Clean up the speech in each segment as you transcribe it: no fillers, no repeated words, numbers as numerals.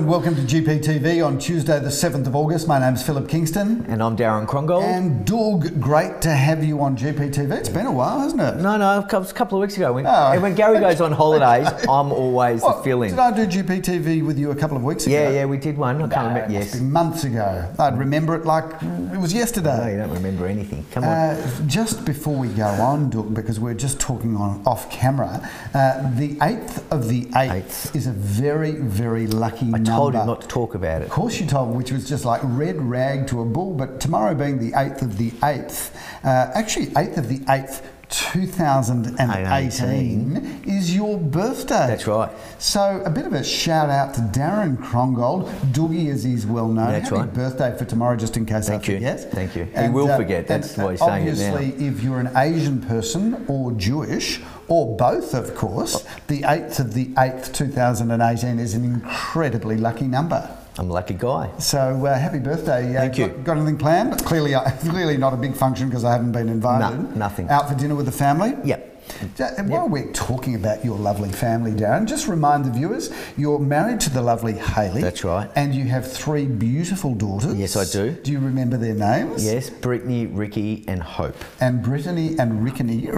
and welcome to GPTV on Tuesday the 7th of August. My name's Philip Kingston. And I'm Darren Krongold. And Doug, great to have you on GPTV. It's been a while, hasn't it? No, a couple of weeks ago. When Gary goes on holidays, I'm always the fill-in. Did I do GPTV with you a couple of weeks ago? Yeah, we did one. I can't remember. Yes. It's been months ago. I'd remember it like it was yesterday. No, you don't remember anything. Come on. Just before we go on, Doug, because we're just talking on off camera, the 8th of the 8th is a very, very lucky number. I told him not to talk about it. Of course you told me, which was just like red rag to a bull, but tomorrow being the 8th of the 8th, actually 8th of the 8th, 2018 is your birthday. That's right. So a bit of a shout out to Darren Krongold, Dougie as he's well known. That's Happy right. birthday for tomorrow, just in case I forget. Thank you. And, he will forget. That's why he's saying it now. Obviously, if you're an Asian person or Jewish, or both, of course, the 8th of the 8th, 2018 is an incredibly lucky number. I'm a lucky guy. So happy birthday. Thank you. Got anything planned? Clearly not a big function because I haven't been invited. No, nothing. Out for dinner with the family? Yep. While we're talking about your lovely family, Darren, just remind the viewers, you're married to the lovely Hayley. That's right. And you have 3 beautiful daughters. Yes, I do. Do you remember their names? Yes, Brittany, Ricky and Hope. And Brittany and Rickety.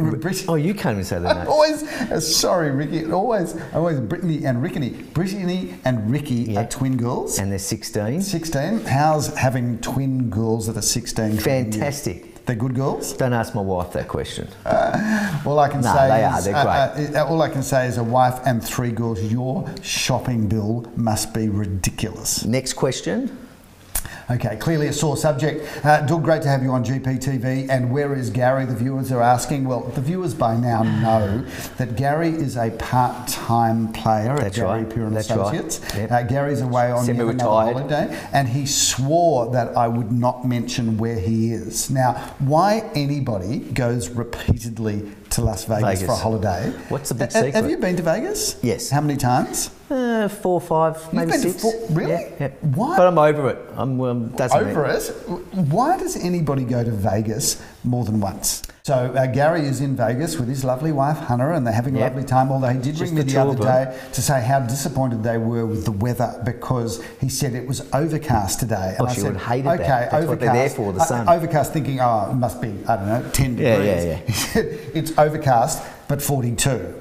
Oh, you can't even say their names. Always, sorry, Ricky. Always Brittany and Rickety. Brittany and Ricky are twin girls. And they're 16. 16. How's having twin girls that are 16? Fantastic. They're good girls? Don't ask my wife that question. All I can say they is, are. They're great. All I can say is a wife and 3 girls, your shopping bill must be ridiculous. Next question. Okay, clearly a sore subject. Doug, great to have you on GPTV. And where is Gary, the viewers are asking? Well, the viewers by now know that Gary is a part-time player at Gary Pure and Associates. Right. Yep. Gary's away on another holiday, and he swore that I would not mention where he is. Now, why anybody goes repeatedly to Las Vegas for a holiday? What's the big secret? Have you been to Vegas? Yes. How many times? 4 or 5, maybe 6. Really? Yeah. Why? But I'm over it. Over it? Why does anybody go to Vegas more than once? So Gary is in Vegas with his lovely wife Hannah, and they're having a lovely time. Although he did ring me the other day to say how disappointed they were with the weather because he said it was overcast today. And I said, would hate that. That's overcast. What they're there for, the sun. Overcast, thinking, oh, it must be 10 degrees. Yeah. He said it's overcast, but 42. So,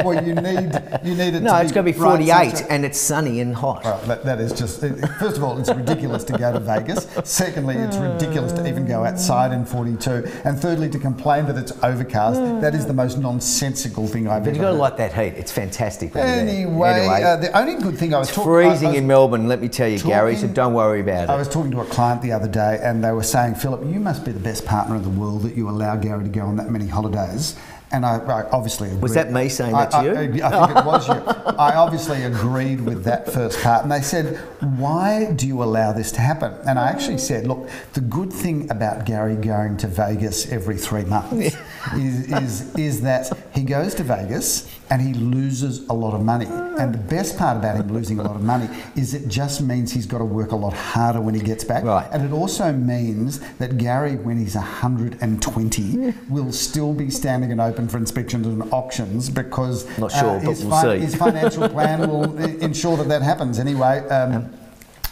well, you need it. No, it's going to be 48, and it's sunny and hot. Well, that is just. First of all, it's ridiculous to go to Vegas. Secondly, it's ridiculous to even go outside in 42. And thirdly, to complain that it's overcast. That is the most nonsensical thing I've ever heard. But you've got to like that heat. It's fantastic. Anyway, the only good thing I was talking. Freezing in Melbourne, let me tell you, Gary. So don't worry about it. I was talking to a client the other day, and they were saying, Philip, you must be the best partner in the world that you allow Gary to go on that many holidays. And I obviously agreed. Was that me saying that to you? I think it was you. I obviously agreed with that first part. And they said, why do you allow this to happen? And I actually said, look, the good thing about Gary going to Vegas every 3 months is that he goes to Vegas and he loses a lot of money. And the best part about him losing a lot of money is it just means he's got to work a lot harder when he gets back. Right. And it also means that Gary, when he's 120, will still be standing and open for inspections and auctions because not sure, but we'll see. His financial plan will ensure that happens. Anyway,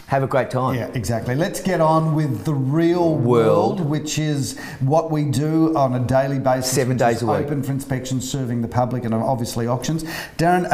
have a great time. Yeah, exactly. Let's get on with the real world, which is what we do on a daily basis. 7 days a week. Open for inspection, serving the public, and obviously auctions. Darren,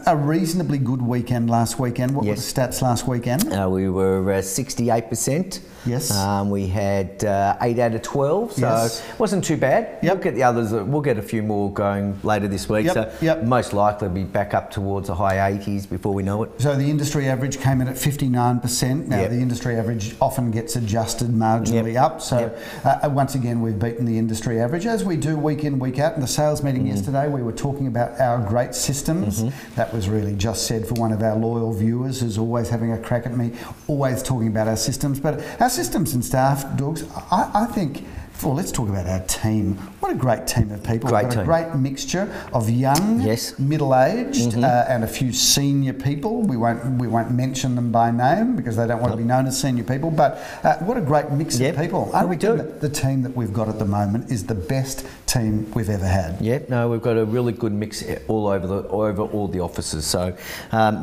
a reasonably good weekend last weekend. What were the stats last weekend? We were 68%. Yes. We had 8 out of 12, so it wasn't too bad. We'll get the others. We'll get a few more going later this week. So most likely be back up towards the high 80s before we know it. So the industry average came in at 59%. Now the industry average often gets adjusted marginally up. So once again, we've beaten the industry average as we do week in, week out. In the sales meeting yesterday, we were talking about our great systems. That was really just said for one of our loyal viewers who's always having a crack at me, always talking about our systems. But our systems and staff, Dogs, I think Well, let's talk about our team. What a great team of people. Great We've got team. a great mixture of young, middle-aged, and a few senior people. We won't mention them by name because they don't want to be known as senior people. But what a great mix of people. I reckon the team that we've got at the moment is the best team we've ever had. Yeah, no, we've got a really good mix all over all the offices. So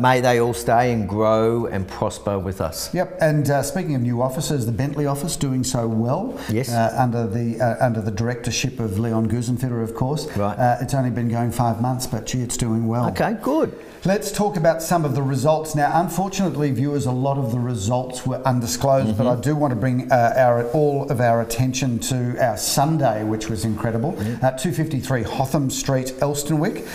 may they all stay and grow and prosper with us. Yep. And speaking of new offices, the Bentley office doing so well. Yes. Under the directorship of Leon Gusenfitter, of course. Right. It's only been going 5 months, but gee, it's doing well. Okay, good. Let's talk about some of the results. Now, unfortunately, viewers, a lot of the results were undisclosed, but I do want to bring all of our attention to our Sunday, which was incredible. 253 Hotham Street, Elstonwick.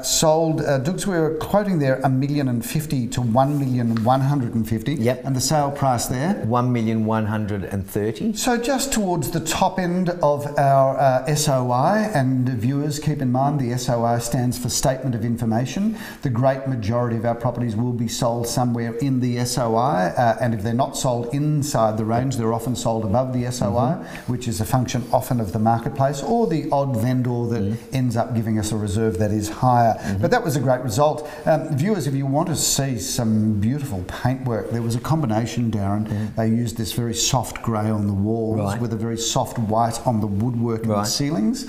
Sold, Dukes, we were quoting there $1,050,000 to $1,150,000. Yep. And the sale price there? $1,130,000. So just towards the top end of our SOI, and viewers, keep in mind the SOI stands for Statement of Information. The great majority of our properties will be sold somewhere in the SOI, and if they're not sold inside the range, they're often sold above the SOI, which is a function often of the marketplace or the odd vendor that ends up giving us a reserve that is higher. But that was a great result. Viewers, if you want to see some beautiful paintwork, there was a combination, Darren. They used this very soft grey on the walls with a very soft white on the woodwork and the ceilings,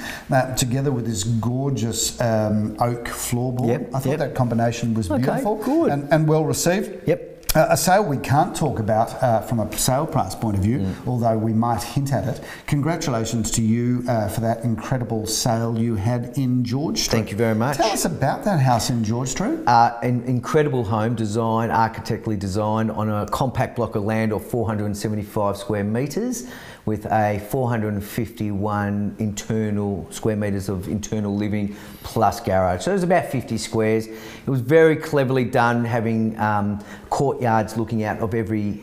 together with this gorgeous oak floorboard. I thought that combination was beautiful and well received. Yep. A sale we can't talk about from a sale price point of view, although we might hint at it. Congratulations to you for that incredible sale you had in George Street. Thank you very much. Tell us about that house in George Street. An incredible home design, architecturally designed on a compact block of land of 475 square metres with a 451 internal square metres of internal living plus garage. So it was about 50 squares. It was very cleverly done, having courtyards looking out of every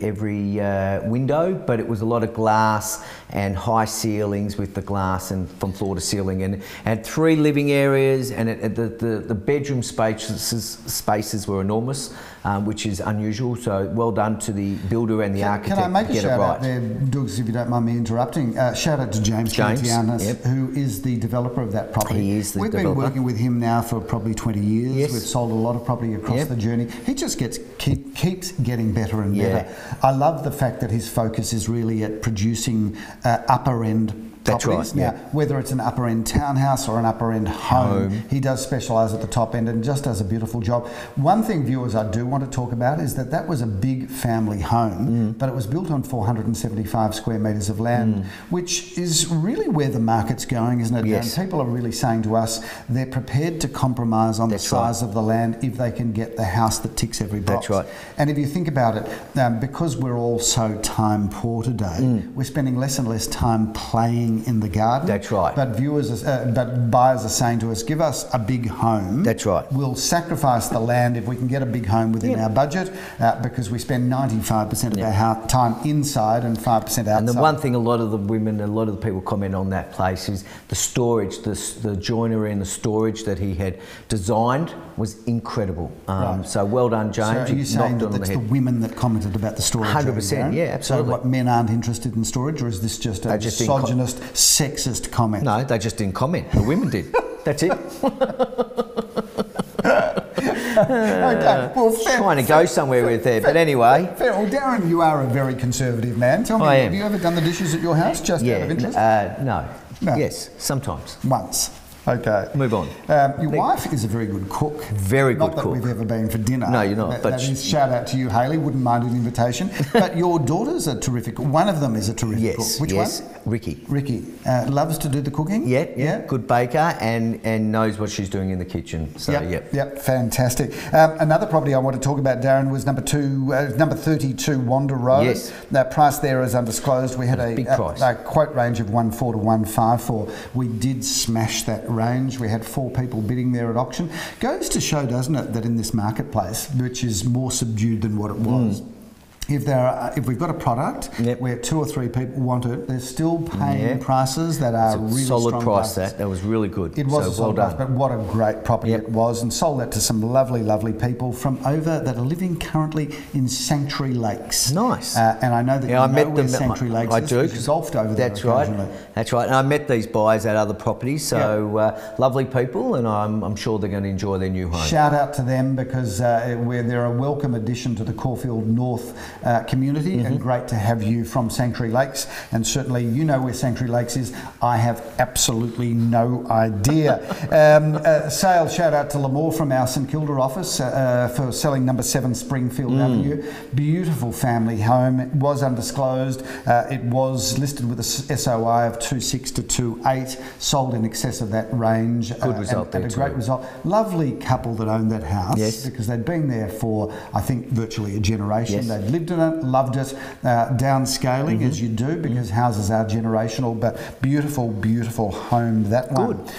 window, but it was a lot of glass and high ceilings with the glass and from floor to ceiling, and had 3 living areas, and the bedroom spaces were enormous, which is unusual. So well done to the builder and the architect. Can I make to get a shout it right. out there, Dougs, if you don't mind me interrupting? Shout out to James Cantianis, who is the developer of that property. He is the developer. We've been working with him now for probably 20 years. We've sold a lot of property across the journey. He just keeps getting better and better. I love the fact that his focus is really at producing upper end properties. Now, whether it's an upper end townhouse or an upper end home, he does specialise at the top end and just does a beautiful job. One thing, viewers, I do want to talk about is that was a big family home, but it was built on 475 square metres of land, which is really where the market's going, isn't it? Yes. And people are really saying to us they're prepared to compromise on the size of the land if they can get the house that ticks every box. That's right. And if you think about it, because we're all so time poor today, we're spending less and less time playing in the garden. That's right. But but buyers are saying to us, give us a big home. That's right. We'll sacrifice the land if we can get a big home within our budget, because we spend 95% of our time inside and 5% outside. And the one thing a lot of the women, a lot of the people comment on that place is the storage, the joinery and the storage that he had designed was incredible. So well done, James. So are you saying that it's the women that commented about the storage? 100%, yeah, absolutely. So what, men aren't interested in storage, or is this just a misogynist, sexist comment? No, they just didn't comment. The women did. That's it. Okay. Well, trying to go somewhere with there, but anyway. Fair. Well, Darren, you are a very conservative man. Tell me, have you ever done the dishes at your house just out of interest? No. Yes, sometimes. Once. Okay. Move on. Your wife is a very good cook. Very good cook. Not that we've ever been for dinner. No, you're not. That is, shout out to you, Hayley. Wouldn't mind an invitation. But your daughters are terrific. One of them is a terrific cook. Which one? Ricky. Ricky. Loves to do the cooking? Yeah. Good baker and knows what she's doing in the kitchen. So, Yep. Fantastic. Another property I want to talk about, Darren, was number 32 Wanda Road. Yes. That price there is undisclosed. We had a quote range of 1.4 to 1.54. We did smash that range. We had 4 people bidding there at auction. Goes to show, doesn't it, that in this marketplace, which is more subdued than what it was, if we've got a product where 2 or 3 people want it, they're still paying prices that are really solid strong price. prices. That was really good. It was a solid price, but what a great property it was, and sold that to some lovely, lovely people from over that are living currently in Sanctuary Lakes. Nice. And I know that I met where them. Sanctuary Lakes I is, do. because you golfed over there. That's right. That's right. And I met these buyers at other properties. So lovely people, and I'm sure they're going to enjoy their new home. Shout out to them, because they're a welcome addition to the Caulfield North community, and great to have you from Sanctuary Lakes. And certainly you know where Sanctuary Lakes is. I have absolutely no idea. Sales shout out to Lamore from our St Kilda office for selling number 7 Springfield Avenue. Beautiful family home. It was undisclosed. It was listed with a SOI of 2.6 to 2.8, sold in excess of that range. Good result there and a great result. Lovely couple that owned that house, because they'd been there for, I think, virtually a generation. They'd lived in it, loved it, downscaling as you do, because houses are generational, but beautiful, beautiful home, that one. Good.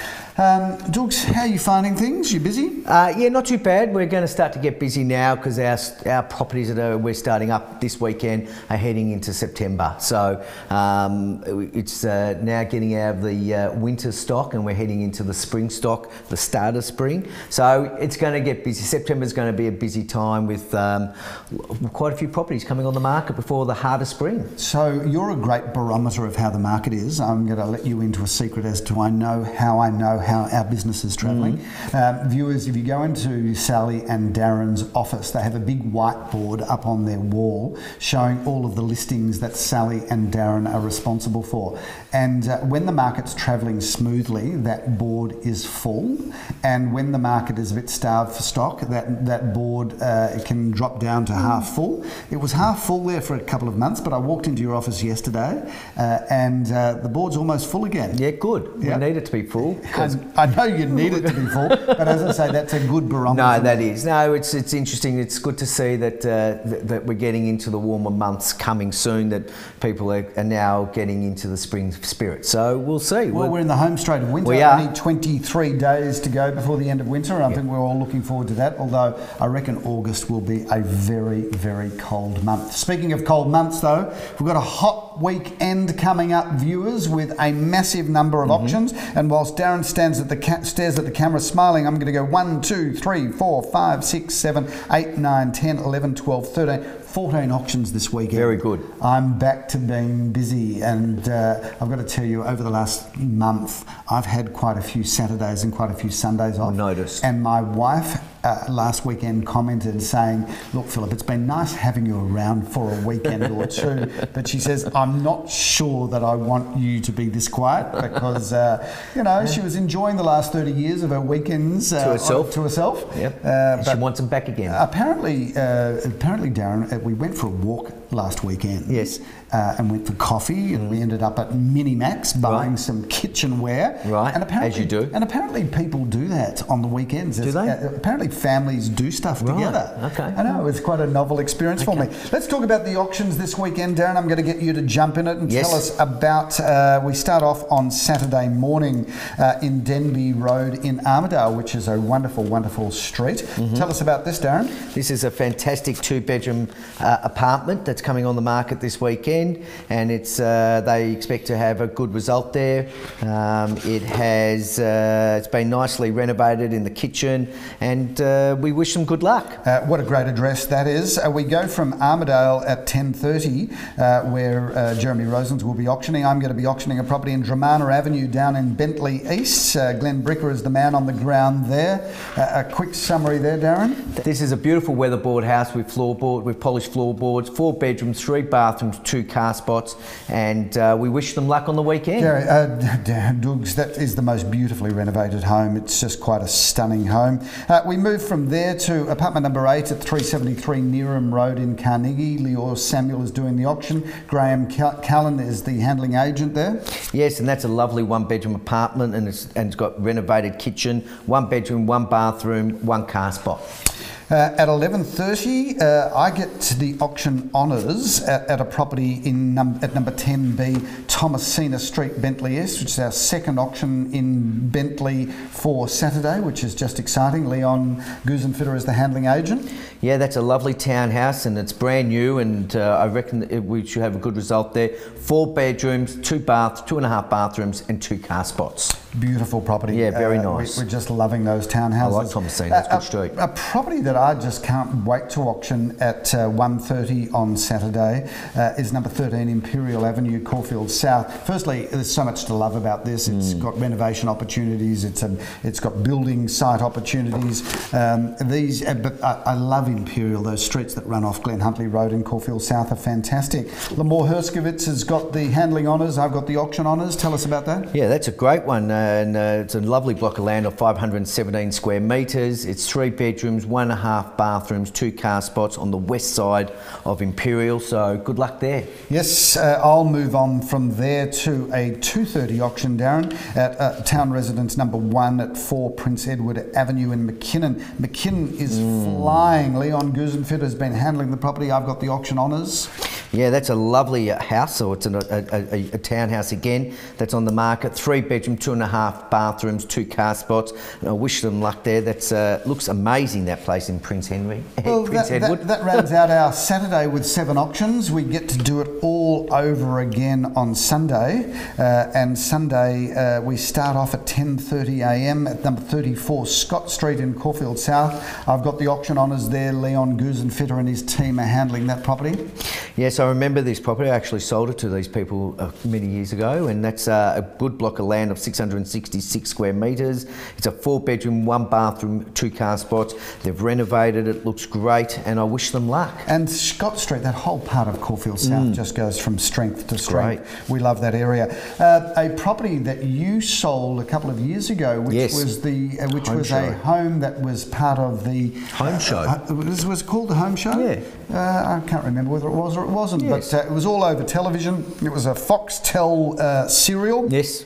Dukes, how are you finding things? You busy? Yeah, not too bad. We're going to start to get busy now, because our properties that we're starting up this weekend are heading into September. So it's now getting out of the winter stock, and we're heading into the spring stock, the start of spring. So it's going to get busy. September's going to be a busy time with quite a few properties coming on the market before the heart of spring. So you're a great barometer of how the market is. I'm going to let you into a secret as to I know how our business is travelling. Viewers, if you go into Sally and Darren's office, they have a big whiteboard up on their wall showing all of the listings that Sally and Darren are responsible for. And when the market's travelling smoothly, that board is full. And when the market is a bit starved for stock, that board it can drop down to half full. It was half full there for a couple of months, but I walked into your office yesterday and the board's almost full again. Yeah, good. We need it to be full. I know you need it to be full, but as I say, that's a good barometer. No, that is. No, it's interesting. It's good to see that that we're getting into the warmer months coming soon, that people are now getting into the spring spirit. So we'll see. Well, we're in the home straight of winter. We are. Only 23 days to go before the end of winter. I think we're all looking forward to that, although I reckon August will be a very, very cold month. Speaking of cold months, though, we've got a hot weekend coming up, viewers, with a massive number of auctions. And whilst Darren stares at the camera smiling, I'm going to go 1, 2, 3, 4, 5, 6, 7, 8, 9, 10, 11, 12, 13, 14 auctions this weekend. Very good. I'm back to being busy, and I've got to tell you, over the last month, I've had quite a few Saturdays and quite a few Sundays off. I noticed. And my wife last weekend commented saying, look, Philip, it's been nice having you around for a weekend or two, but she says, I'm not sure that I want you to be this quiet, because, she was enjoying the last 30 years of her weekends to herself. Yep. But she wants them back again. Apparently, Darren, we went for a walk last weekend. Yes. And went for coffee, and we ended up at Minimax buying some kitchenware. Right, and apparently, as you do. And apparently people do that on the weekends. Do they? Apparently families do stuff together. Okay. I know, it's quite a novel experience for me. Let's talk about the auctions this weekend, Darren. I'm going to get you to jump in it and tell us about, we start off on Saturday morning in Denby Road in Armidale, which is a wonderful, wonderful street. Tell us about this, Darren. This is a fantastic 2-bedroom apartment that's coming on the market this weekend. And it's they expect to have a good result there. It's been nicely renovated in the kitchen, and we wish them good luck. What a great address that is. We go from Armidale at 10:30, where Jeremy Rosens will be auctioning. I'm going to be auctioning a property in Dramana Avenue down in Bentley East. Glenn Bricker is the man on the ground there. A quick summary there, Darren. This is a beautiful weatherboard house with polished floorboards, 4 bedrooms, 3 bathrooms, 2 car spots, and we wish them luck on the weekend. Gary, Dougs, that is the most beautifully renovated home. It's just quite a stunning home. We move from there to apartment number 8 at 373 Neeram Road in Carnegie. Leor Samuel is doing the auction. Graham Callan is the handling agent there. Yes, and that's a lovely 1-bedroom apartment, and it's got renovated kitchen, 1 bedroom, 1 bathroom, 1 car spot. At 11:30, I get the auction honours at a property at number 10B Thomasina Street, Bentley East, which is our second auction in Bentley for Saturday, which is just exciting. Leon Gusenfitter is the handling agent. Yeah, that's a lovely townhouse and it's brand new, and I reckon we should have a good result there. 4 bedrooms, 2.5 bathrooms and 2 car spots. Beautiful property. Yeah, very nice. We're just loving those townhouses. I like Thomasina, that's a good street. A property that I just can't wait to auction at 1:30 on Saturday is number 13 Imperial Avenue, Caulfield South. Firstly, there's so much to love about this. It's got renovation opportunities. It's got building site opportunities. But I love Imperial. Those streets that run off Glen Huntley Road in Caulfield South are fantastic. Lamore Herskovitz has got the handling honours. I've got the auction honours. Tell us about that. Yeah, that's a great one. And it's a lovely block of land of 517 square metres. It's 3 bedrooms, 1.5 bathrooms, 2 car spots on the west side of Imperial. So good luck there. Yes, I'll move on from there to a 2:30 auction, Darren, at Town Residence number 1 at 4 Prince Edward Avenue in McKinnon. McKinnon is flying. Leon Gusenfitter has been handling the property. I've got the auction honours. Yeah, that's a lovely house. So it's a townhouse again that's on the market. 3 bedroom, 2.5 bathrooms, 2 car spots. And I wish them luck there. That's looks amazing, that place in Prince Edward. That rounds out our Saturday with 7 auctions. We get to do it all over again on Sunday. And Sunday we start off at 10:30 a.m. at number 34 Scott Street in Caulfield South. I've got the auction honours there. Leon Gusenfitter and his team are handling that property. Yes, I remember this property. I actually sold it to these people many years ago, and that's a good block of land of 666 square metres. It's a 4 bedroom, 1 bathroom, 2 car spots. They've renovated it, looks great, and I wish them luck. And Scott Street, that whole part of Caulfield South just goes from strength to strength. Great. We love that area. A property that you sold a couple of years ago, which was a home that was part of the Home Show. Was it called the Home Show? Yeah. I can't remember whether it was or it wasn't, but it was all over television. It was a Foxtel serial. Yes.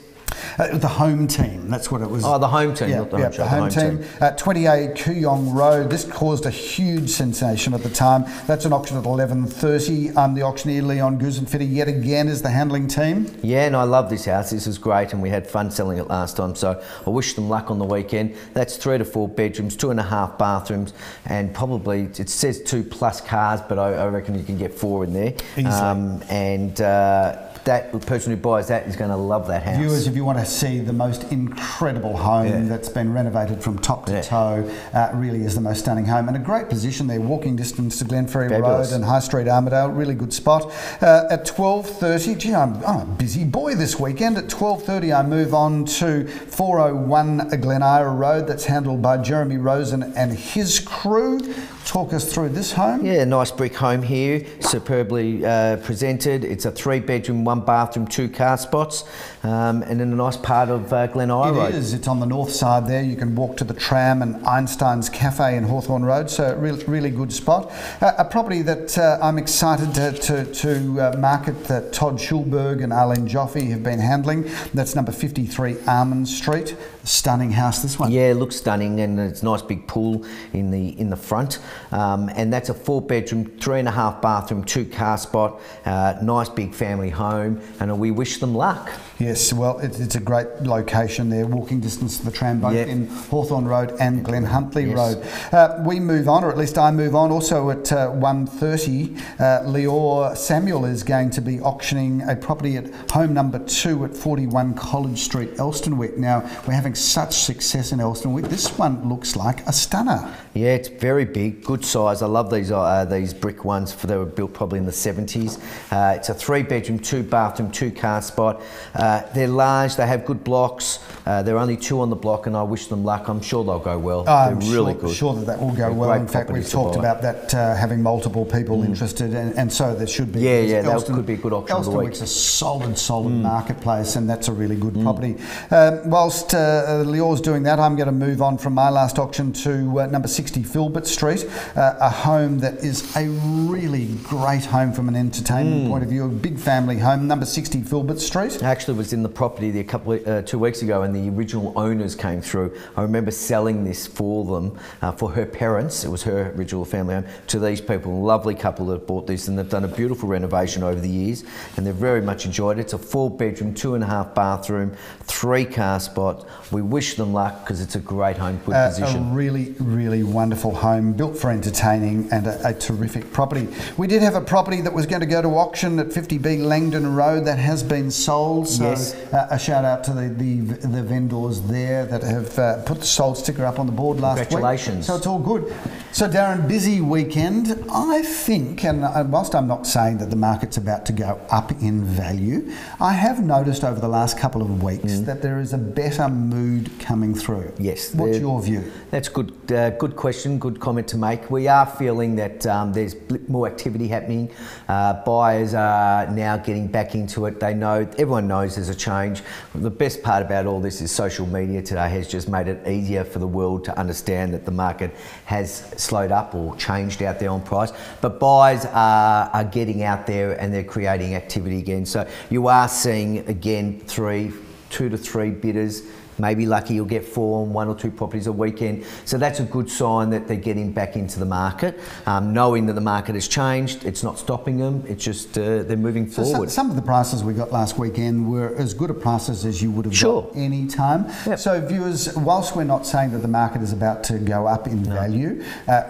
The Home Team, that's what it was. Oh, the Home Team, not the Home Show. The Home Team. 28 Kooyong Road. This caused a huge sensation at the time. That's an auction at 11:30. I'm the auctioneer, Leon Gusenfitter, yet again is the handling team. Yeah, and I love this house. This is great, and we had fun selling it last time, so I wish them luck on the weekend. That's 3 to 4 bedrooms, 2.5 bathrooms, and probably, it says 2+ cars, but I reckon you can get 4 in there. Easily. That person who buys that is going to love that house. Viewers, if you want to see the most incredible home that's been renovated from top to toe, really is the most stunning home, and a great position there, walking distance to Glenferrie Road and High Street Armidale, really good spot. At 12:30, gee, I'm a busy boy this weekend. At 12:30 I move on to 401 Glen Ira Road, that's handled by Jeremy Rosen and his crew. Talk us through this home. Yeah, nice brick home here, superbly presented. It's a 3 bedroom, 1 bathroom, 2 car spots, and in a nice part of Glen Ira Road. It is. It's on the north side there. You can walk to the tram and Einstein's Cafe in Hawthorne Road, so really good spot. A property that I'm excited to market that Todd Schulberg and Arlene Joffe have been handling. That's number 53 Almond Street. Stunning house, this one. Yeah, it looks stunning, and it's a nice big pool in the front. And that's a 4 bedroom, 3.5 bathroom, 2 car spot. Nice big family home, and we wish them luck. Yes, well, it's a great location there, walking distance to the tram, both in Hawthorne Road and Glen Huntley Road. We move on, or at least I move on. Also at 1:30, Leor Samuel is going to be auctioning a property at home number 2 at 41 College Street, Elstonwick. Now, we're having such success in Elstonwick. This one looks like a stunner. Yeah, it's very big, good size. I love these brick ones. They were built probably in the 70s. It's a 3 bedroom, 2 bathroom, 2 car spot. They're large, they have good blocks. There are only 2 on the block, and I wish them luck. I'm sure they'll go well. They're really good. I'm sure that will go well. In fact, we've talked about that having multiple people interested, and so there should be. Yeah, that could be a good auction of the week. Elstonwick's a solid marketplace, and that's a really good property. Whilst Leor's doing that, I'm going to move on from my last auction to number 60 Filbert Street. a home that is a really great home from an entertainment point of view, a big family home, number 60 Filbert Street. I actually was in the property there 2 weeks ago, and the original owners came through. I remember selling this for them, for her parents. It was her original family home, to these people. A lovely couple that bought this, and they've done a beautiful renovation over the years, and they've very much enjoyed it. It's a 4-bedroom, 2.5 bathroom, 3 car spots. We wish them luck because it's a great home, good position. A really, really wonderful home, built for entertaining, and a terrific property. We did have a property that was going to go to auction at 50B Langdon Road that has been sold. So yes. A shout out to the vendors there that have put the sold sticker up on the board last week. Congratulations. So it's all good. So Darren, busy weekend. I think, and whilst I'm not saying that the market's about to go up in value, I have noticed over the last couple of weeks that there is a better mood coming through. Yes. What's your view? That's good. Good question. Good comment to make. We are feeling that there's more activity happening. Buyers are now getting back into it. They know. Everyone knows there's a change. The best part about all this is social media today has just made it easier for the world to understand that the market has slowed up or changed out there on price. But buyers are getting out there and they're creating activity again. So you are seeing again 2 to 3 bidders. Maybe lucky you'll get 4 on 1 or 2 properties a weekend. So that's a good sign that they're getting back into the market, knowing that the market has changed. It's not stopping them. It's just they're moving forward. Some of the prices we got last weekend were as good a prices as you would have got any time. Yep. So viewers, whilst we're not saying that the market is about to go up in value,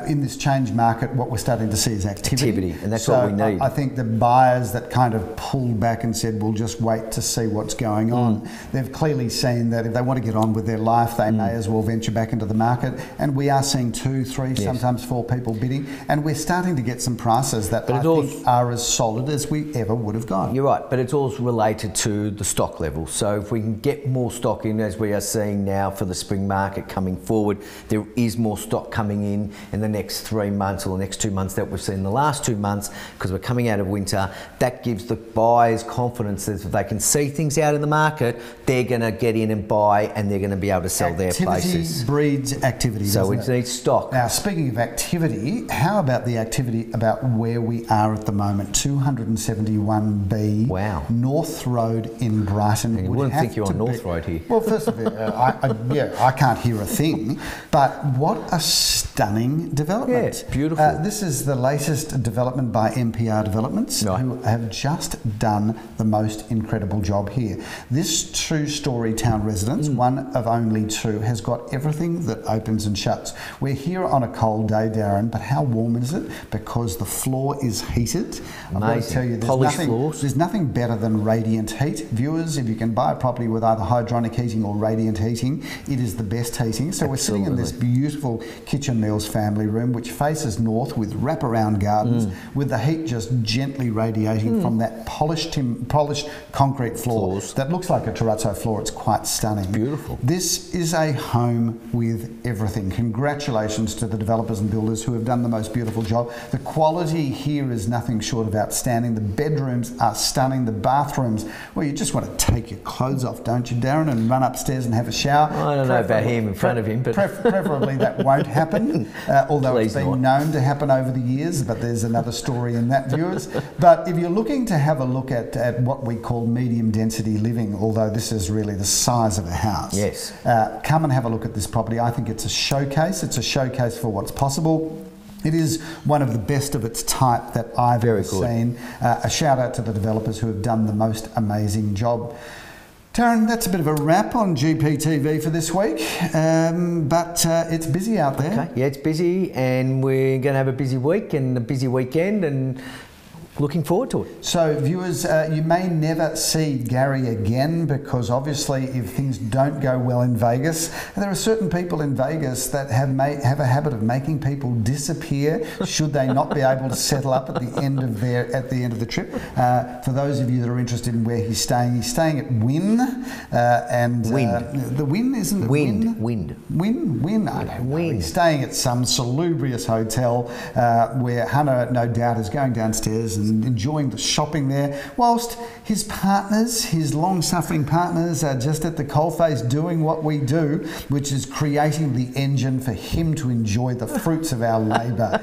in this changed market, what we're starting to see is activity. And that's what we need. I think the buyers that kind of pulled back and said, we'll just wait to see what's going on, they've clearly seen that if they want to get on with their life, they may as well venture back into the market. And we are seeing 2, 3, sometimes 4 people bidding, and we're starting to get some prices that I think are as solid as we ever would have got. You're right, but it's also related to the stock level. So if we can get more stock in, as we are seeing now for the spring market coming forward, there is more stock coming in the next 3 months or the next 2 months that we've seen in the last 2 months, because we're coming out of winter. That gives the buyers confidence that if they can see things out in the market, they're going to get in and buy, and they're going to be able to sell their places. Activity breeds activity, so we doesn't it? need stock. Now, speaking of activity, how about the activity about where we are at the moment? 271B North Road in Brighton. You wouldn't think you're on North Road here. Well, first of all, I can't hear a thing, but what a stunning development. Yeah, beautiful. This is the latest development by MPR Developments, who have just done the most incredible job here. This 2-storey town residence, one of only 2, has got everything that opens and shuts. We're here on a cold day, Darren, but how warm is it? Because the floor is heated. I've got to tell you, there's nothing better than radiant heat. Viewers, if you can buy a property with either hydronic heating or radiant heating, it is the best heating. So we're sitting in this beautiful kitchen meals family room, which faces north with wraparound gardens, with the heat just gently radiating from that polished concrete floor that looks like a terrazzo floor. It's quite stunning. Beautiful. This is a home with everything. Congratulations to the developers and builders who have done the most beautiful job. The quality here is nothing short of outstanding. The bedrooms are stunning. The bathrooms, well, you just want to take your clothes off, don't you, Darren, and run upstairs and have a shower. I don't know about him in front of him, but preferably that won't happen, although it's been known to happen over the years, but there's another story in that, viewers. But if you're looking to have a look at what we call medium density living, although this is really the size of a house. Yes. Come and have a look at this property. I think it's a showcase. It's a showcase for what's possible. It is one of the best of its type that I've ever seen. A shout out to the developers who have done the most amazing job. Taryn, that's a bit of a wrap on GPTV for this week, but it's busy out there. Okay. Yeah, it's busy, and we're going to have a busy week and a busy weekend, and looking forward to it. So viewers, you may never see Gary again, because obviously if things don't go well in Vegas, there are certain people in Vegas that have a habit of making people disappear should they not be able to settle up at the end of the trip. For those of you that are interested in where he's staying at Wynn, the Wynn, isn't it? Wynn. I don't know. He's staying at some salubrious hotel where Hannah no doubt is going downstairs and and enjoying the shopping there, whilst his partners, his long-suffering partners, are just at the coalface doing what we do, which is creating the engine for him to enjoy the fruits of our labour,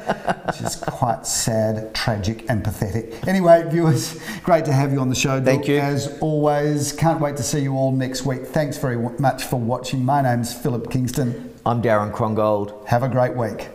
which is quite sad, tragic and pathetic. Anyway, viewers, great to have you on the show. Thank you. As always, can't wait to see you all next week. Thanks very much for watching. My name's Philip Kingston. I'm Darren Krongold. Have a great week.